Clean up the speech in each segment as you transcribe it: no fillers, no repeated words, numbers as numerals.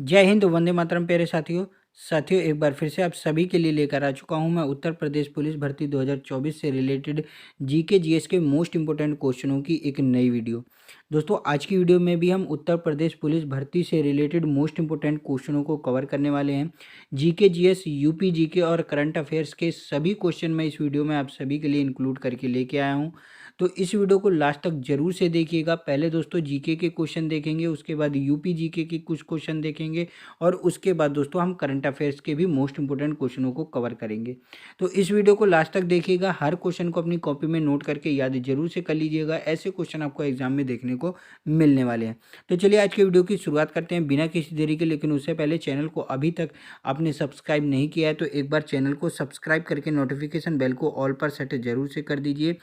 जय हिंद, वंदे मातरम। प्यारे साथियों एक बार फिर से आप सभी के लिए लेकर आ चुका हूं मैं उत्तर प्रदेश पुलिस भर्ती 2024 से रिलेटेड जीके जीएस के मोस्ट इंपोर्टेंट क्वेश्चनों की एक नई वीडियो। दोस्तों, आज की वीडियो में भी हम उत्तर प्रदेश पुलिस भर्ती से रिलेटेड मोस्ट इंपोर्टेंट क्वेश्चनों को कवर करने वाले हैं। जीके जीएस, यूपी जीके और करंट अफेयर्स के सभी क्वेश्चन मैं इस वीडियो में आप सभी के लिए इंक्लूड करके लेके आया हूँ। तो इस वीडियो को लास्ट तक जरूर से देखिएगा। पहले दोस्तों जीके के क्वेश्चन देखेंगे, उसके बाद यूपी जीके के कुछ क्वेश्चन देखेंगे और उसके बाद दोस्तों हम करंट अफेयर्स के भी मोस्ट इंपोर्टेंट क्वेश्चनों को कवर करेंगे। तो इस वीडियो को लास्ट तक देखिएगा। हर क्वेश्चन को अपनी कॉपी में नोट करके याद जरूर से कर लीजिएगा। ऐसे क्वेश्चन आपको एग्जाम में देखने को मिलने वाले हैं। तो चलिए आज के वीडियो की शुरुआत करते हैं बिना किसी देरी के। लेकिन उससे पहले चैनल को अभी तक आपने सब्सक्राइब नहीं किया है तो एक बार चैनल को सब्सक्राइब करके नोटिफिकेशन बेल को ऑल पर सेट जरूर से कर दीजिए,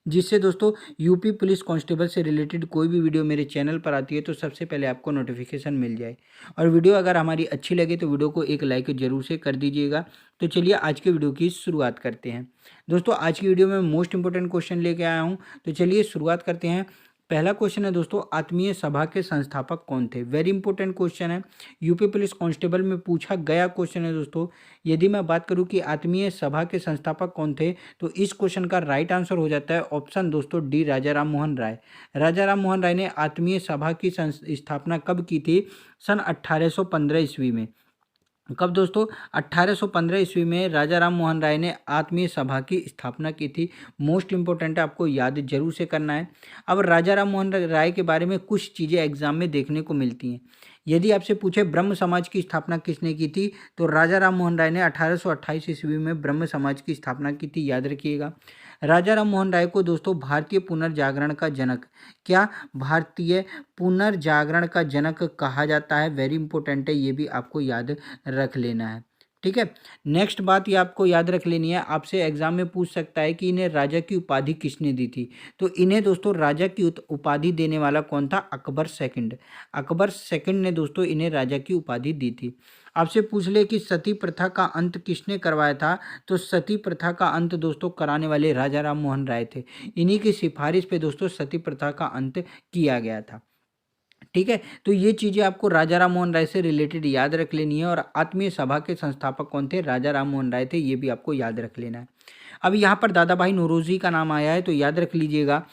जिससे दोस्तों यूपी पुलिस कांस्टेबल से रिलेटेड कोई भी वीडियो मेरे चैनल पर आती है तो सबसे पहले आपको नोटिफिकेशन मिल जाए। और वीडियो अगर हमारी अच्छी लगे तो वीडियो को एक लाइक जरूर से कर दीजिएगा। तो चलिए आज के वीडियो की शुरुआत करते हैं। दोस्तों, आज की वीडियो में मोस्ट इंपोर्टेंट क्वेश्चन लेके आया हूँ। तो चलिए शुरुआत करते हैं। पहला क्वेश्चन है दोस्तों, आत्मीय सभा के संस्थापक कौन थे? वेरी इंपॉर्टेंट क्वेश्चन है, यूपी पुलिस कांस्टेबल में पूछा गया क्वेश्चन है दोस्तों। यदि मैं बात करूं कि आत्मीय सभा के संस्थापक कौन थे तो इस क्वेश्चन का राइट आंसर हो जाता है ऑप्शन दोस्तों डी, राजा राम मोहन राय। राजा राम मोहन राय ने आत्मीय सभा की स्थापना कब की थी? सन 1815 ईस्वी में। कब दोस्तों? 1815 ईस्वी में राजा राम मोहन राय ने आत्मीय सभा की स्थापना की थी। मोस्ट इंपॉर्टेंट है, आपको याद जरूर से करना है। अब राजा राम मोहन राय के बारे में कुछ चीज़ें एग्जाम में देखने को मिलती हैं। यदि आपसे पूछे ब्रह्म समाज की स्थापना किसने की थी तो राजा राम मोहन राय ने 1828 ईस्वी में ब्रह्म समाज की स्थापना की थी, याद रखिएगा। राजा राम मोहन राय को दोस्तों भारतीय पुनर्जागरण का जनक, क्या भारतीय पुनर्जागरण का जनक कहा जाता है? वेरी इंपॉर्टेंट है, ये भी आपको याद रख लेना है। ठीक है, नेक्स्ट बात ये आपको याद रख लेनी है। आपसे एग्जाम में पूछ सकता है कि इन्हें राजा की उपाधि किसने दी थी? तो इन्हें दोस्तों राजा की उपाधि देने वाला कौन था? अकबर सेकंड। अकबर सेकंड ने दोस्तों इन्हें राजा की उपाधि दी थी। आपसे पूछ ले कि सती प्रथा का अंत किसने करवाया था तो सती प्रथा का अंत दोस्तों कराने वाले राजा राम मोहन राय थे। इन्हीं की सिफारिश पे दोस्तों सती प्रथा का अंत किया गया था। ठीक है, तो ये चीज़ें आपको राजा राम मोहन राय से रिलेटेड याद रख लेनी है। और आत्मीय सभा के संस्थापक कौन थे? राजा राम मोहन राय थे, ये भी आपको याद रख लेना है। अब यहाँ पर दादा भाई नौरोजी का नाम आया है तो याद रख लीजिएगा।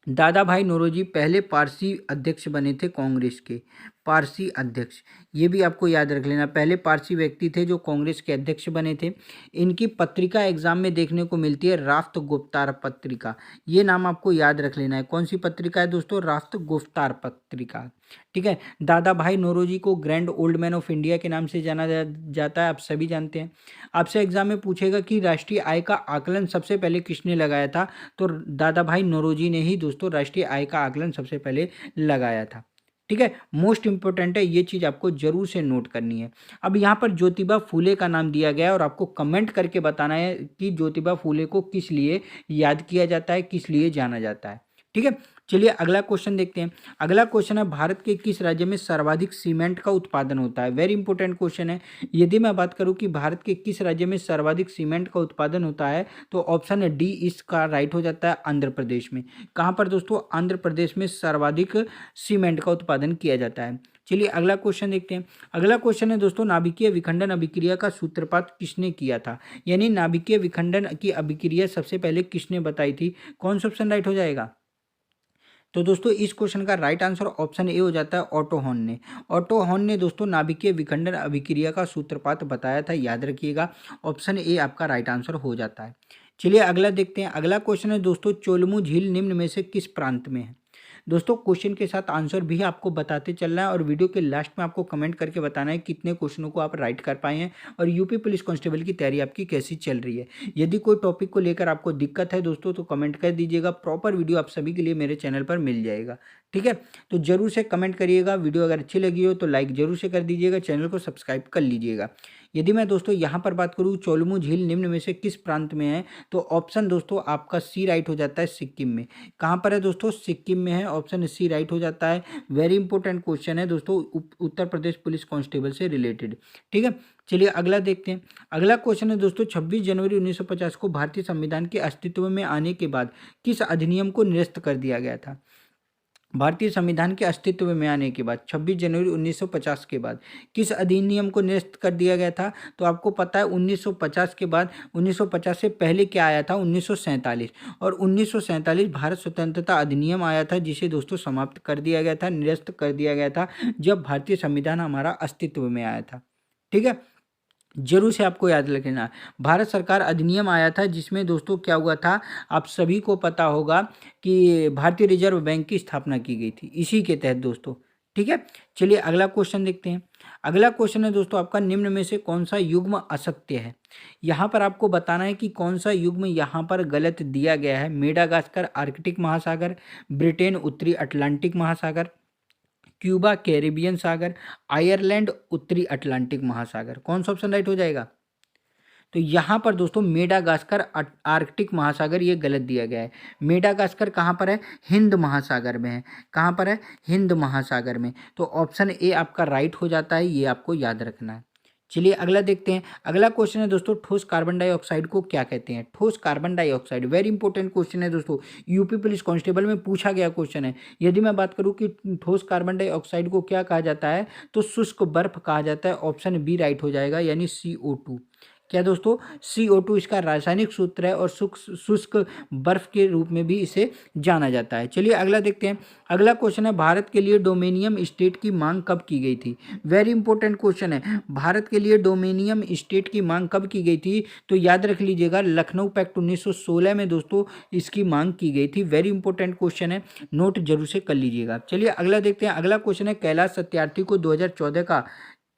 दादा भाई नौरोजी पहले पारसी अध्यक्ष बने थे कांग्रेस के, पारसी अध्यक्ष, ये भी आपको याद रख लेना। पहले पारसी व्यक्ति थे जो कांग्रेस के अध्यक्ष बने थे। इनकी पत्रिका एग्जाम में देखने को मिलती है राफ्त गुफ्तार पत्रिका, ये नाम आपको याद रख लेना है। कौन सी पत्रिका है दोस्तों? राफ्त गुफ्तार पत्रिका। ठीक है, दादा भाई नौरोजी को grand old man of India के नाम से जाना जाता है, आप सभी जानते हैं। आपसे एग्जाम में पूछेगा कि राष्ट्रीय आय का आकलन सबसे पहले किसने लगाया था तो दादा भाई नौरोजी ने ही दोस्तों राष्ट्रीय आय का आकलन सबसे पहले लगाया था। ठीक है, मोस्ट इंपॉर्टेंट है, ये चीज़ आपको जरूर से नोट करनी है। अब यहाँ पर ज्योतिबा फूले का नाम दिया गया है और आपको कमेंट करके बताना है कि ज्योतिबा फूले को किस लिए याद किया जाता है, किस लिए जाना जाता है। ठीक है, चलिए अगला क्वेश्चन देखते हैं। अगला क्वेश्चन है, भारत के किस राज्य में सर्वाधिक सीमेंट का उत्पादन होता है? वेरी इंपॉर्टेंट क्वेश्चन है। यदि मैं बात करूं कि भारत के किस राज्य में सर्वाधिक सीमेंट का उत्पादन होता है तो ऑप्शन डी इसका राइट हो जाता है आंध्र प्रदेश में। कहां पर दोस्तों? आंध्र प्रदेश में सर्वाधिक सीमेंट का उत्पादन किया जाता है। चलिए अगला क्वेश्चन देखते हैं। अगला क्वेश्चन है दोस्तों, नाभिकीय विखंडन अभिक्रिया का सूत्रपात किसने किया था? यानी नाभिकीय विखंडन की अभिक्रिया सबसे पहले किसने बताई थी? कौन सा ऑप्शन राइट हो जाएगा? तो दोस्तों इस क्वेश्चन का राइट आंसर ऑप्शन ए हो जाता है ऑटो हॉर्न ने। ऑटो हॉर्न ने दोस्तों नाभिकीय विखंडन अभिक्रिया का सूत्रपात बताया था, याद रखिएगा। ऑप्शन ए आपका राइट आंसर हो जाता है। चलिए अगला देखते हैं। अगला क्वेश्चन है दोस्तों, चोलमू झील निम्न में से किस प्रांत में है? दोस्तों क्वेश्चन के साथ आंसर भी आपको बताते चलना है और वीडियो के लास्ट में आपको कमेंट करके बताना है कितने क्वेश्चनों को आप राइट कर पाए हैं और यूपी पुलिस कांस्टेबल की तैयारी आपकी कैसी चल रही है। यदि कोई टॉपिक को लेकर आपको दिक्कत है दोस्तों तो कमेंट कर दीजिएगा, प्रॉपर वीडियो आप सभी के लिए मेरे चैनल पर मिल जाएगा। ठीक है, तो जरूर से कमेंट करिएगा। वीडियो अगर अच्छी लगी हो तो लाइक जरूर से कर दीजिएगा, चैनल को सब्सक्राइब कर लीजिएगा। यदि मैं दोस्तों यहाँ पर बात करूँ चोलमू झील निम्न में से किस प्रांत में है तो ऑप्शन दोस्तों आपका सी राइट हो जाता है सिक्किम में। कहाँ पर है दोस्तों? सिक्किम में है, ऑप्शन सी राइट हो जाता है। वेरी इंपॉर्टेंट क्वेश्चन है दोस्तों उत्तर प्रदेश पुलिस कांस्टेबल से रिलेटेड। ठीक है, चलिए अगला देखते हैं। अगला क्वेश्चन है दोस्तों, 26 जनवरी 1950 को भारतीय संविधान के अस्तित्व में आने के बाद किस अधिनियम को निरस्त कर दिया गया था? भारतीय संविधान के अस्तित्व में आने के बाद 26 जनवरी 1950 के बाद किस अधिनियम को निरस्त कर दिया गया था? तो आपको पता है 1950 के बाद 1950 से पहले क्या आया था? 1947। और 1947 भारत स्वतंत्रता अधिनियम आया था, जिसे दोस्तों समाप्त कर दिया गया था, निरस्त कर दिया गया था, जब भारतीय संविधान हमारा अस्तित्व में आया था। ठीक है, जरूर से आपको याद रखना। भारत सरकार अधिनियम आया था, जिसमें दोस्तों क्या हुआ था, आप सभी को पता होगा कि भारतीय रिजर्व बैंक की स्थापना की गई थी इसी के तहत दोस्तों। ठीक है, चलिए अगला क्वेश्चन देखते हैं। अगला क्वेश्चन है दोस्तों आपका, निम्न में से कौन सा युग्म असत्य है? यहाँ पर आपको बताना है कि कौन सा युग्म यहाँ पर गलत दिया गया है। मेडागास्कर आर्कटिक महासागर, ब्रिटेन उत्तरी अटलांटिक महासागर, क्यूबा कैरिबियन सागर, आयरलैंड उत्तरी अटलांटिक महासागर। कौन सा ऑप्शन राइट हो जाएगा? तो यहाँ पर दोस्तों मेडागास्कर आर्कटिक महासागर ये गलत दिया गया है। मेडागास्कर कहाँ पर है? हिंद महासागर में है। कहाँ पर है? हिंद महासागर में। तो ऑप्शन ए आपका राइट हो जाता है, ये आपको याद रखना है। चलिए अगला देखते हैं। अगला क्वेश्चन है दोस्तों, ठोस कार्बन डाइऑक्साइड को क्या कहते हैं? ठोस carbon dioxide very important question है दोस्तों, यूपी पुलिस कांस्टेबल में पूछा गया क्वेश्चन है। यदि मैं बात करूं कि ठोस कार्बन डाइऑक्साइड को क्या कहा जाता है, तो शुष्क बर्फ कहा जाता है। ऑप्शन बी राइट हो जाएगा, यानी CO2। क्या दोस्तों? CO2 इसका रासायनिक सूत्र है और शुष्क बर्फ के रूप में भी इसे जाना जाता है। चलिए अगला देखते हैं। अगला क्वेश्चन है, भारत के लिए डोमेनियम स्टेट की मांग कब की गई थी? वेरी इंपॉर्टेंट क्वेश्चन है। भारत के लिए डोमेनियम स्टेट की मांग कब की गई थी? तो याद रख लीजिएगा, लखनऊ पैक्ट 1916 में दोस्तों इसकी मांग की गई थी। वेरी इंपॉर्टेंट क्वेश्चन है, नोट जरूर से कर लीजिएगा। चलिए अगला देखते हैं। अगला क्वेश्चन है, कैलाश सत्यार्थी को 2014 का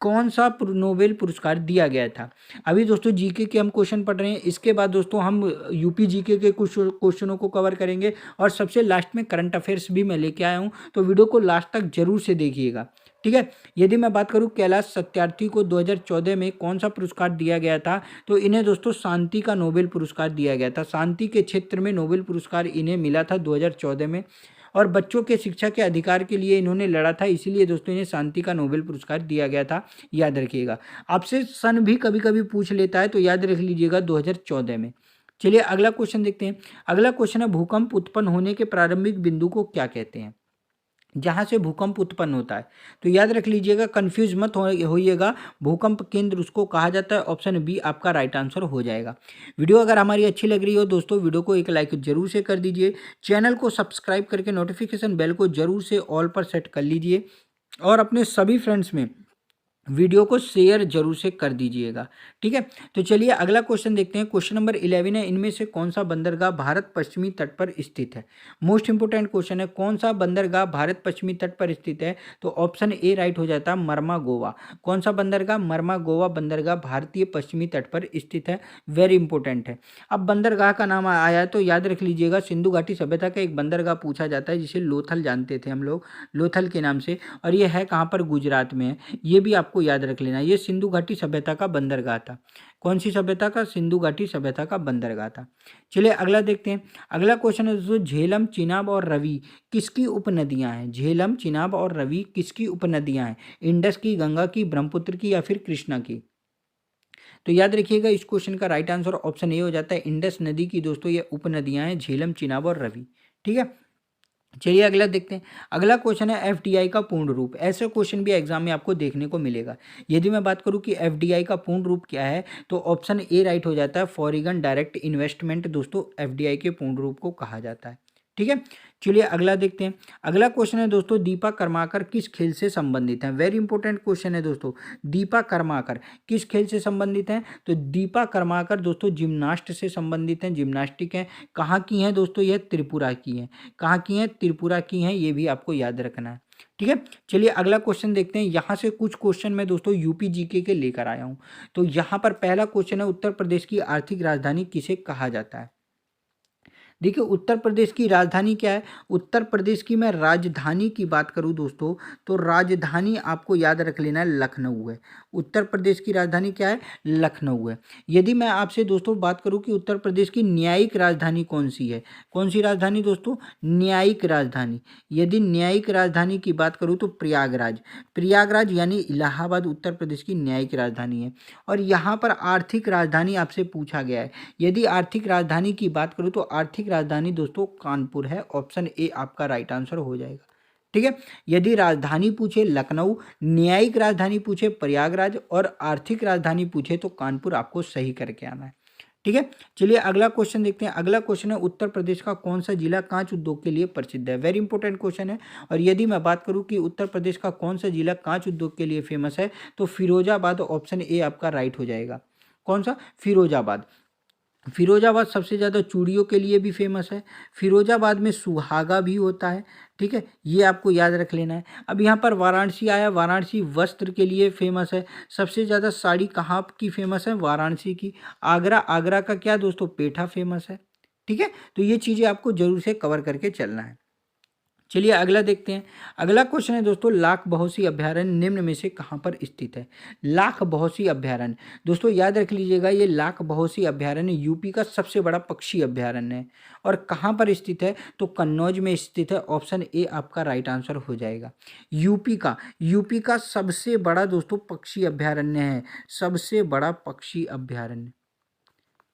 कौन सा नोबेल पुरस्कार दिया गया था? अभी दोस्तों जीके के हम क्वेश्चन पढ़ रहे हैं, इसके बाद दोस्तों हम यूपी जीके के कुछ क्वेश्चनों को कवर करेंगे, और सबसे लास्ट में करंट अफेयर्स भी मैं लेके आया हूं, तो वीडियो को लास्ट तक जरूर से देखिएगा। ठीक है, यदि मैं बात करूं कैलाश सत्यार्थी को 2014 में कौन सा पुरस्कार दिया गया था, तो इन्हें दोस्तों शांति का नोबेल पुरस्कार दिया गया था। शांति के क्षेत्र में नोबेल पुरस्कार इन्हें मिला था 2014 में, और बच्चों के शिक्षा के अधिकार के लिए इन्होंने लड़ा था, इसीलिए दोस्तों इन्हें शांति का नोबेल पुरस्कार दिया गया था। याद रखिएगा, आपसे सन भी कभी कभी पूछ लेता है, तो याद रख लीजिएगा 2014 में। चलिए अगला क्वेश्चन देखते हैं। अगला क्वेश्चन है, भूकंप उत्पन्न होने के प्रारंभिक बिंदु को क्या कहते हैं? जहाँ से भूकंप उत्पन्न होता है, तो याद रख लीजिएगा, कंफ्यूज मत होइएगा, भूकंप केंद्र उसको कहा जाता है। ऑप्शन बी आपका राइट आंसर हो जाएगा। वीडियो अगर हमारी अच्छी लग रही हो दोस्तों, वीडियो को एक लाइक जरूर से कर दीजिए, चैनल को सब्सक्राइब करके नोटिफिकेशन बेल को जरूर से ऑल पर सेट कर लीजिए, और अपने सभी फ्रेंड्स में वीडियो को शेयर जरूर से कर दीजिएगा। ठीक है, तो चलिए अगला क्वेश्चन देखते हैं। क्वेश्चन नंबर 11 है, इनमें से कौन सा बंदरगाह भारत पश्चिमी तट पर स्थित है? मोस्ट इंपोर्टेंट क्वेश्चन है, कौन सा बंदरगाह भारत पश्चिमी तट पर स्थित है? तो ऑप्शन ए राइट हो जाता है, मरमा गोवा। कौन सा बंदरगाह? मरमा गोवा बंदरगाह भारतीय पश्चिमी तट पर स्थित है। वेरी इंपॉर्टेंट है। अब बंदरगाह का नाम आया है, तो याद रख लीजिएगा, सिंधु घाटी सभ्यता का एक बंदरगाह पूछा जाता है, जिसे लोथल जानते थे हम लोग, लोथल के नाम से, और ये है कहाँ पर? गुजरात में है। ये भी आपको याद रख लेना, ये सिंधु घाटी सभ्यता का बंदरगाह था। कौन सी सभ्यता का? सिंधु घाटी सभ्यता का बंदरगाह था। चलिए अगला देखते हैं। अगला क्वेश्चन है दोस्तों, झेलम, चिनाब और रवि किसकी उपनदियां हैं? झेलम, चिनाब और रवि किसकी उपनदियां हैं? इंडस की, गंगा की, ब्रह्मपुत्र की, या फिर कृष्णा की? तो याद रखिएगा, इस क्वेश्चन का राइट आंसर ऑप्शन ए हो जाता है, इंडस नदी की दोस्तों ये उपनदियां हैं, झेलम, चिनाब और रवि। ठीक है, चलिए अगला देखते हैं। अगला क्वेश्चन है, एफडीआई का पूर्ण रूप। ऐसे क्वेश्चन भी एग्जाम में आपको देखने को मिलेगा। यदि मैं बात करूं कि एफडीआई का पूर्ण रूप क्या है, तो ऑप्शन ए राइट हो जाता है, फॉरेन डायरेक्ट इन्वेस्टमेंट दोस्तों एफडीआई के पूर्ण रूप को कहा जाता है। ठीक है, चलिए अगला देखते हैं। अगला क्वेश्चन है दोस्तों, दीपा कर्माकर किस खेल से संबंधित है? वेरी इंपॉर्टेंट क्वेश्चन है दोस्तों, दीपा कर्माकर किस खेल से संबंधित हैं? तो दीपा कर्माकर दोस्तों जिम्नास्ट से संबंधित हैं, जिम्नास्टिक हैं। कहाँ की हैं दोस्तों? यह त्रिपुरा की हैं। कहाँ की हैं? त्रिपुरा की हैं, ये भी आपको याद रखना है। ठीक है, चलिए अगला क्वेश्चन देखते हैं। यहाँ से कुछ क्वेश्चन मैं दोस्तों यूपी जीके के लेकर आया हूँ। तो यहाँ पर पहला क्वेश्चन है, उत्तर प्रदेश की आर्थिक राजधानी किसे कहा जाता है? देखिए, उत्तर प्रदेश की राजधानी क्या है? उत्तर प्रदेश की मैं राजधानी की बात करूं दोस्तों, तो राजधानी आपको याद रख लेना है, लखनऊ है। उत्तर प्रदेश की राजधानी क्या है? लखनऊ है। यदि मैं आपसे दोस्तों बात करूं कि उत्तर प्रदेश की न्यायिक राजधानी कौन सी है, कौन सी राजधानी दोस्तों? न्यायिक राजधानी। यदि न्यायिक राजधानी की बात करूं तो प्रयागराज। प्रयागराज यानी इलाहाबाद उत्तर प्रदेश की न्यायिक राजधानी है। और यहाँ पर आर्थिक राजधानी आपसे पूछा गया है। यदि आर्थिक राजधानी की बात करूं तो आर्थिक राजधानी दोस्तों कानपुर है। ऑप्शन ए आपका राइट आंसर हो जाएगा। ठीक है। यदि राजधानी पूछे लखनऊ, न्यायिक राजधानी पूछे प्रयागराज और आर्थिक राजधानी पूछे तो कानपुर आपको सही करके आना है। ठीक है। चलिए अगला क्वेश्चन देखते हैं। अगला क्वेश्चन है उत्तर प्रदेश का कौन सा जिला कांच उद्योग के लिए प्रसिद्ध है। वेरी इंपॉर्टेंट क्वेश्चन है। और यदि मैं बात करूं कि उत्तर प्रदेश का कौन सा जिला कांच उद्योग के लिए फेमस है तो फिरोजाबाद, ऑप्शन ए आपका राइट हो जाएगा। कौन सा? फिरोजाबाद। फिरोजाबाद सबसे ज़्यादा चूड़ियों के लिए भी फेमस है। फिरोजाबाद में सुहागा भी होता है। ठीक है, ये आपको याद रख लेना है। अब यहाँ पर वाराणसी आया, वाराणसी वस्त्र के लिए फेमस है। सबसे ज़्यादा साड़ी कहाँ की फेमस है? वाराणसी की। आगरा, आगरा का क्या दोस्तों? पेठा फेमस है। ठीक है, तो ये चीज़ें आपको जरूर से कवर करके चलना है। चलिए अगला देखते हैं। अगला क्वेश्चन है दोस्तों, लाख बहोसी अभ्यारण्य निम्न में से कहाँ पर स्थित है? लाख बहोसी अभ्यारण्य दोस्तों याद रख लीजिएगा, ये लाख बहोसी अभ्यारण्य यूपी का सबसे बड़ा पक्षी अभ्यारण्य है। और कहाँ पर स्थित है? तो कन्नौज में स्थित है। ऑप्शन ए आपका राइट आंसर हो जाएगा। यूपी का सबसे बड़ा दोस्तों पक्षी अभ्यारण्य है, सबसे बड़ा पक्षी अभ्यारण्य।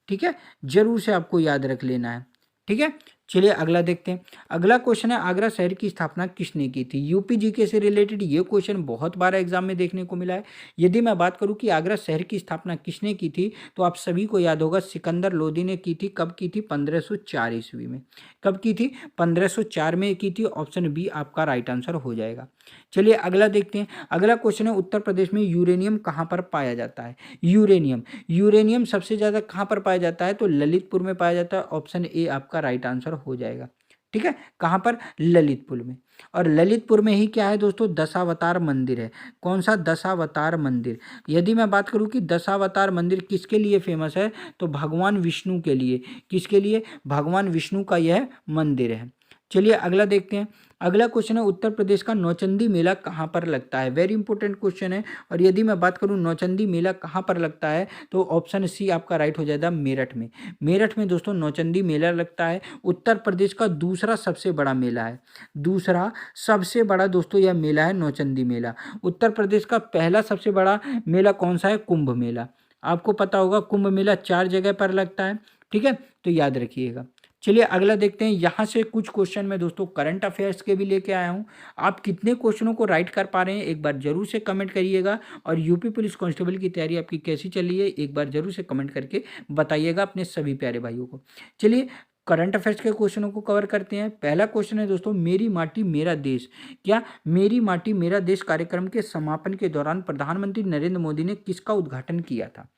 ठीक है, जरूर से आपको याद रख लेना है। ठीक है, चलिए अगला देखते हैं। अगला क्वेश्चन है, आगरा शहर की स्थापना किसने की थी? यूपी जीके से रिलेटेड ये क्वेश्चन बहुत बार एग्जाम में देखने को मिला है। यदि मैं बात करूं कि आगरा शहर की स्थापना किसने की थी तो आप सभी को याद होगा, सिकंदर लोदी ने की थी। कब की थी? 1504 ईस्वी में। कब की थी? 1504 में की थी। ऑप्शन बी आपका राइट आंसर हो जाएगा। चलिए अगला देखते हैं। अगला क्वेश्चन है, उत्तर प्रदेश में यूरेनियम कहाँ पर पाया जाता है? यूरेनियम सबसे ज़्यादा कहाँ पर पाया जाता है? तो ललितपुर में पाया जाता है। ऑप्शन ए आपका राइट आंसर हो जाएगा। ठीक है, कहाँ पर? ललितपुर में। और ललितपुर में ही क्या है दोस्तों? दशावतार मंदिर है। कौन सा? दशावतार मंदिर। यदि मैं बात करूँ कि दशावतार मंदिर किसके लिए फेमस है तो भगवान विष्णु के लिए। किसके लिए? भगवान विष्णु का यह मंदिर है। चलिए अगला देखते हैं। अगला क्वेश्चन है, उत्तर प्रदेश का नौचंदी मेला कहाँ पर लगता है? वेरी इंपॉर्टेंट क्वेश्चन है। और यदि मैं बात करूँ नौचंदी मेला कहाँ पर लगता है तो ऑप्शन सी आपका राइट हो जाएगा, मेरठ में। मेरठ में दोस्तों नौचंदी मेला लगता है। उत्तर प्रदेश का दूसरा सबसे बड़ा मेला है। दूसरा सबसे बड़ा दोस्तों यह मेला है नौचंदी मेला। उत्तर प्रदेश का पहला सबसे बड़ा मेला कौन सा है? कुंभ मेला। आपको पता होगा कुंभ मेला 4 जगह पर लगता है। ठीक है, तो याद रखिएगा। चलिए अगला देखते हैं। यहाँ से कुछ क्वेश्चन मैं दोस्तों करंट अफेयर्स के भी लेके आया हूँ। आप कितने क्वेश्चनों को राइट कर पा रहे हैं एक बार जरूर से कमेंट करिएगा। और यूपी पुलिस कांस्टेबल की तैयारी आपकी कैसी चल रही है एक बार जरूर से कमेंट करके बताइएगा अपने सभी प्यारे भाइयों को। चलिए करंट अफेयर्स के क्वेश्चनों को कवर करते हैं। पहला क्वेश्चन है दोस्तों, मेरी माटी मेरा देश। क्या मेरी माटी मेरा देश कार्यक्रम के समापन के दौरान प्रधानमंत्री नरेंद्र मोदी ने किसका उद्घाटन किया था?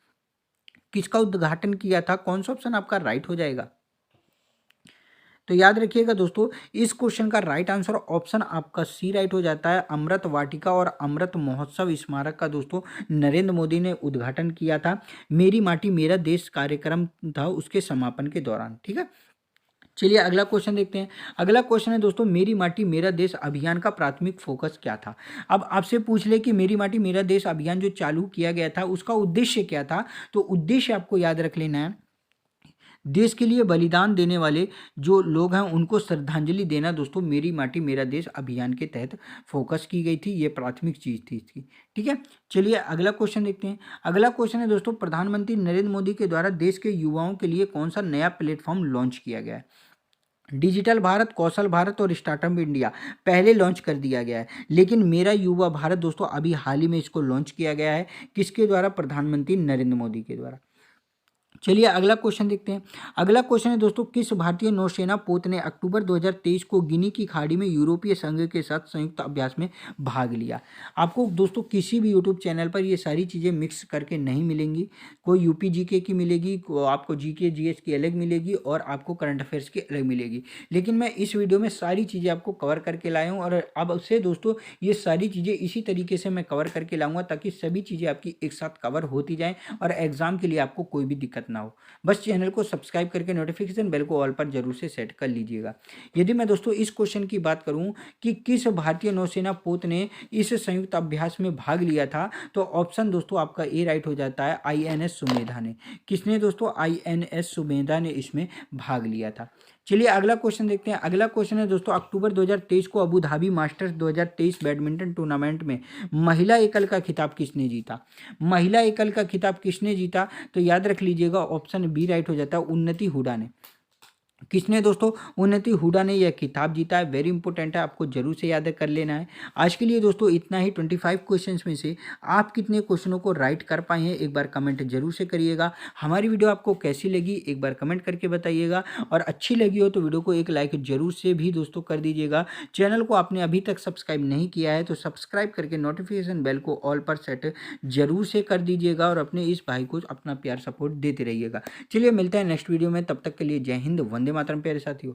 किसका उद्घाटन किया था? कौन सा ऑप्शन आपका राइट हो जाएगा? तो याद रखिएगा दोस्तों, इस क्वेश्चन का राइट आंसर ऑप्शन आपका सी राइट हो जाता है। अमृत वाटिका और अमृत महोत्सव स्मारक का दोस्तों नरेंद्र मोदी ने उद्घाटन किया था। मेरी माटी मेरा देश कार्यक्रम था उसके समापन के दौरान। ठीक है, चलिए अगला क्वेश्चन देखते हैं। अगला क्वेश्चन है दोस्तों, मेरी माटी मेरा देश अभियान का प्राथमिक फोकस क्या था? अब आपसे पूछ ले कि मेरी माटी मेरा देश अभियान जो चालू किया गया था उसका उद्देश्य क्या था, तो उद्देश्य आपको याद रख लेना है, देश के लिए बलिदान देने वाले जो लोग हैं उनको श्रद्धांजलि देना। दोस्तों मेरी माटी मेरा देश अभियान के तहत फोकस की गई थी, ये प्राथमिक चीज़ थी इसकी। ठीक है, चलिए अगला क्वेश्चन देखते हैं। अगला क्वेश्चन है दोस्तों, प्रधानमंत्री नरेंद्र मोदी के द्वारा देश के युवाओं के लिए कौन सा नया प्लेटफॉर्म लॉन्च किया गया है? डिजिटल भारत, कौशल भारत और स्टार्टअप इंडिया पहले लॉन्च कर दिया गया है, लेकिन मेरा युवा भारत दोस्तों अभी हाल ही में इसको लॉन्च किया गया है। किसके द्वारा? प्रधानमंत्री नरेंद्र मोदी के द्वारा। चलिए अगला क्वेश्चन देखते हैं। अगला क्वेश्चन है दोस्तों, किस भारतीय नौसेना पोत ने अक्टूबर 2023 को गिनी की खाड़ी में यूरोपीय संघ के साथ संयुक्त अभ्यास में भाग लिया? आपको दोस्तों किसी भी यूट्यूब चैनल पर ये सारी चीज़ें मिक्स करके नहीं मिलेंगी। कोई यूपी जीके की मिलेगी, आपको जीके जीएस की अलग मिलेगी और आपको करंट अफेयर्स की अलग मिलेगी। लेकिन मैं इस वीडियो में सारी चीज़ें आपको कवर करके लाया हूँ और अब से दोस्तों ये सारी चीज़ें इसी तरीके से मैं कवर करके लाऊंगा ताकि सभी चीज़ें आपकी एक साथ कवर होती जाएँ और एग्जाम के लिए आपको कोई भी दिक्कत ना हो। बस चैनल को सब्सक्राइब करके नोटिफिकेशन बेल को ऑल पर जरूर से सेट कर लीजिएगा। यदि मैं दोस्तों इस क्वेश्चन की बात करूं कि किस भारतीय नौसेना पोत ने इस संयुक्त अभ्यास में भाग लिया था तो ऑप्शन दोस्तों आपका ए राइट हो जाता है, आईएनएस सुमेधा ने। किसने दोस्तों? आईएनएस सुमेधा ने इसमें भाग लिया था। चलिए अगला क्वेश्चन देखते हैं। अगला क्वेश्चन है दोस्तों, अक्टूबर 2023 को Abu Dhabi masters 2023 badminton tournament में महिला एकल का खिताब किसने जीता? महिला एकल का खिताब किसने जीता? तो याद रख लीजिएगा ऑप्शन बी राइट हो जाता है, उन्नति हुडा ने। किसने दोस्तों? उन्नति हुडा ने यह खिताब जीता है। वेरी इंपॉर्टेंट है, आपको जरूर से याद कर लेना है। आज के लिए दोस्तों इतना ही। 25 क्वेश्चंस में से आप कितने क्वेश्चनों को राइट कर पाए हैं, एक बार कमेंट जरूर से करिएगा। हमारी वीडियो आपको कैसी लगी एक बार कमेंट करके बताइएगा, और अच्छी लगी हो तो वीडियो को एक लाइक जरूर से भी दोस्तों कर दीजिएगा। चैनल को आपने अभी तक सब्सक्राइब नहीं किया है तो सब्सक्राइब करके नोटिफिकेशन बेल को ऑल पर सेट जरूर से कर दीजिएगा, और अपने इस भाई को अपना प्यार सपोर्ट देते रहिएगा। चलिए मिलते हैं नेक्स्ट वीडियो में, तब तक के लिए जय हिंद, वंदे मातरम प्यारे साथियों।